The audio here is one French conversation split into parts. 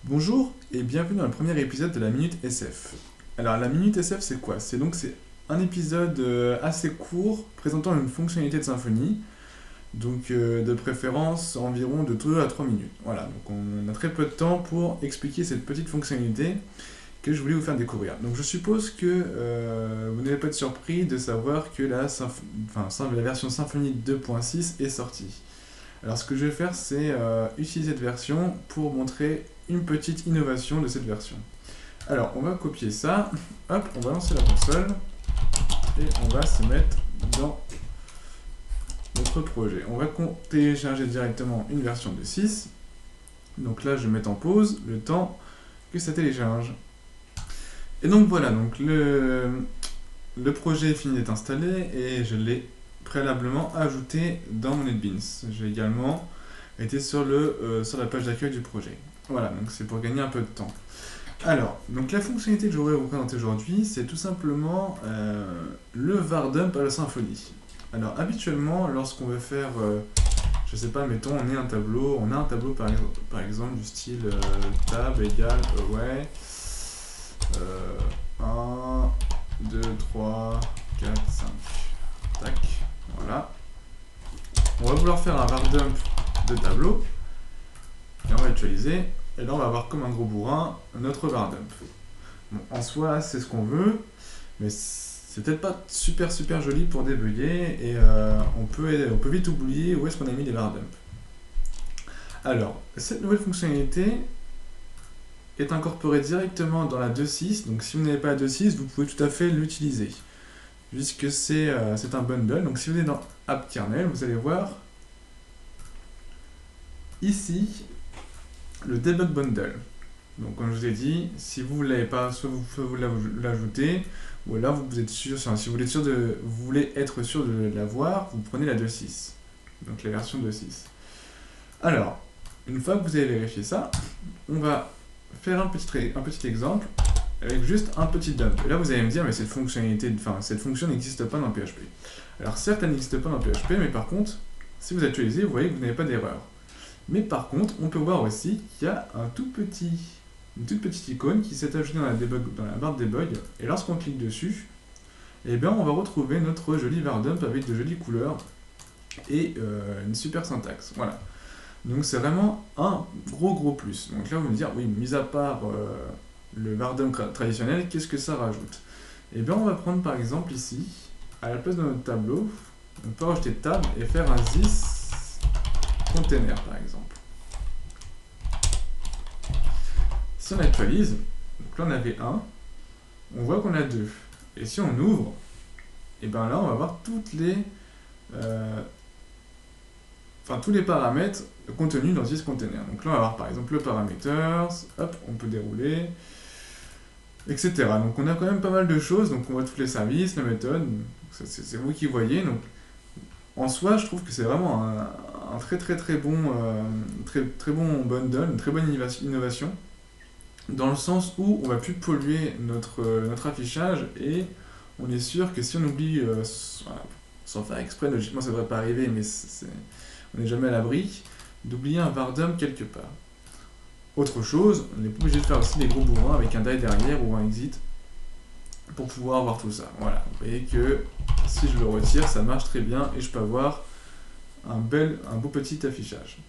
Bonjour et bienvenue dans le premier épisode de la Minute SF. Alors la Minute SF c'est quoi? C'est un épisode assez court présentant une fonctionnalité de Symfony, donc de préférence environ de 2 à 3 minutes. Voilà, donc on a très peu de temps pour expliquer cette petite fonctionnalité que je voulais vous faire découvrir. Donc je suppose que vous n'allez pas être surpris de savoir que la version Symfony 2.6 est sortie. Alors ce que je vais faire, c'est utiliser cette version pour montrer une petite innovation de cette version. Alors on va copier ça, hop, on va lancer la console et on va se mettre dans notre projet. On va télécharger directement une version de 6. Donc là je vais mettre en pause le temps que ça télécharge. Et donc voilà, donc le projet est fini d'être installé et je l'ai préalablement ajouté dans mon NetBeans. J'ai également été sur la page d'accueil du projet. Voilà, donc c'est pour gagner un peu de temps. Alors, donc la fonctionnalité que je voudrais vous présenter aujourd'hui, c'est tout simplement le var dump à la Symfony. Alors habituellement, lorsqu'on veut faire, je sais pas, mettons, on a un tableau par exemple du style tab égale away 1, 2, 3, 4, 5. Tac, voilà. On va vouloir faire un var dump de tableau. Et on va actualiser. Et là, on va avoir comme un gros bourrin notre var dump. Bon, en soi, c'est ce qu'on veut. Mais c'est peut-être pas super joli pour débugger. Et on peut vite oublier où est-ce qu'on a mis les var dump. Alors, cette nouvelle fonctionnalité est incorporée directement dans la 2.6. Donc si vous n'avez pas la 2.6, vous pouvez tout à fait l'utiliser, puisque c'est un bundle. Donc si vous êtes dans App Kernel, vous allez voir ici le debug bundle. Donc comme je vous ai dit, si vous ne l'avez pas, soit vous l'ajoutez, ou alors vous êtes sûr, si vous voulez être sûr de l'avoir, vous prenez la 2.6, donc la version 2.6. Alors, une fois que vous avez vérifié ça, on va faire un petit exemple avec juste un petit dump. Et là vous allez me dire, mais cette fonction n'existe pas dans PHP. Alors certes, elle n'existe pas dans PHP, mais par contre, si vous actualisez, vous voyez que vous n'avez pas d'erreur. Mais par contre, on peut voir aussi qu'il y a une toute petite icône qui s'est ajoutée dans la barre de debug. Et lorsqu'on clique dessus, eh bien, on va retrouver notre joli var dump avec de jolies couleurs et une super syntaxe. Voilà. Donc c'est vraiment un gros plus. Donc là, vous me dire, oui, mis à part le var dump traditionnel, qu'est-ce que ça rajoute? Eh bien, on va prendre par exemple ici, à la place de notre tableau, on peut rajouter tab et faire un this container par exemple. Si on actualise, donc là on avait 1, on voit qu'on a 2. Et si on ouvre, et bien là on va voir tous les paramètres contenus dans this container. Donc là on va voir par exemple le parameters, hop, on peut dérouler, etc. Donc on a quand même pas mal de choses, donc on voit tous les services, la méthode, c'est vous qui voyez. Donc en soi, je trouve que c'est vraiment un très bon bundle, une très bonne innovation, dans le sens où on va plus polluer notre affichage et on est sûr que si on oublie, sans faire exprès, logiquement ça ne devrait pas arriver, mais on n'est jamais à l'abri d'oublier un var dump quelque part. Autre chose, on n'est pas obligé de faire aussi des gros bourrins avec un die derrière ou un exit pour pouvoir voir tout ça. Voilà, vous voyez que si je le retire, ça marche très bien et je peux avoir un beau petit affichage.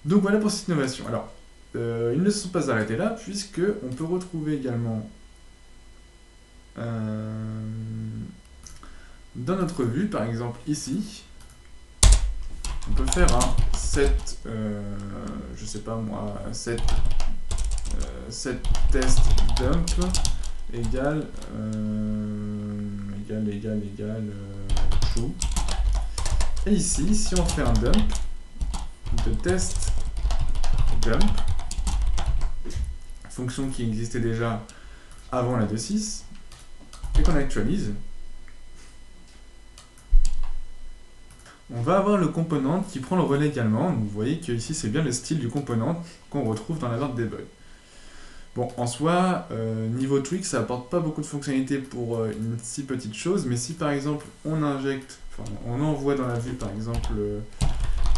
Donc voilà pour cette innovation. Alors, ils ne se sont pas arrêtés là, puisque on peut retrouver également dans notre vue, par exemple ici, on peut faire un set, je sais pas moi, set test dump égale true. Et ici, si on fait un dump de test dump, fonction qui existait déjà avant la 2.6, et qu'on actualise, on va avoir le component qui prend le relais également. Donc vous voyez que ici c'est bien le style du component qu'on retrouve dans la barre de debug. Bon, en soi, niveau tweak, ça apporte pas beaucoup de fonctionnalités pour une si petite chose, mais si par exemple on envoie dans la vue par exemple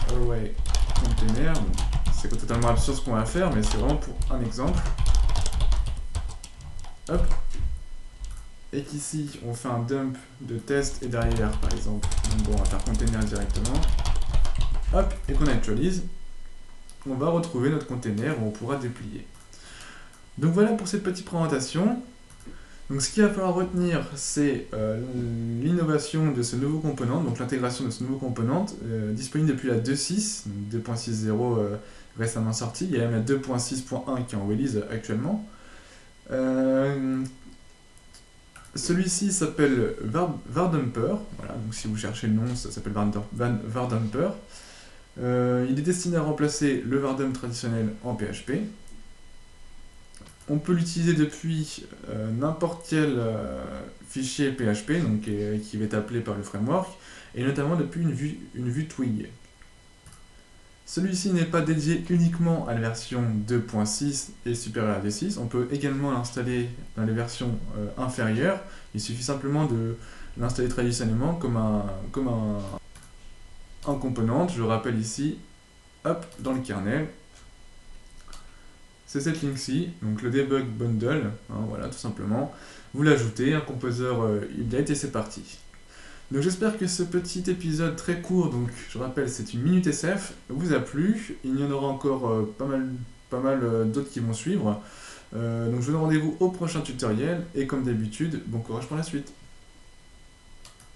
array container, c'est totalement absurde ce qu'on va faire, mais c'est vraiment pour un exemple. Hop. Et qu'ici, on fait un dump de test et derrière, par exemple, donc bon, on va faire container directement. Hop, et qu'on actualise, on va retrouver notre container où on pourra déplier. Donc voilà pour cette petite présentation. Donc ce qu'il va falloir retenir, c'est l'innovation de ce nouveau component, donc l'intégration de ce nouveau component, disponible depuis la 2.6, donc 2.6.0 récemment sortie. Il y a même la 2.6.1 qui est en release actuellement. Celui-ci s'appelle Vardumper, voilà, donc si vous cherchez le nom, ça s'appelle Vardumper. Il est destiné à remplacer le Vardum traditionnel en PHP. On peut l'utiliser depuis n'importe quel fichier PHP, donc, qui va être appelé par le framework, et notamment depuis une vue Twig. Celui-ci n'est pas dédié uniquement à la version 2.6 et supérieure à la 2.6, on peut également l'installer dans les versions inférieures, il suffit simplement de l'installer traditionnellement comme un component, je le rappelle ici, hop, dans le kernel. C'est cette ligne-ci, donc le debug bundle, hein, voilà, tout simplement. Vous l'ajoutez, un composer update et c'est parti. Donc j'espère que ce petit épisode très court, donc je rappelle c'est une minute SF, vous a plu. Il y en aura encore pas mal d'autres qui vont suivre. Donc je vous donne rendez-vous au prochain tutoriel et comme d'habitude, bon courage pour la suite.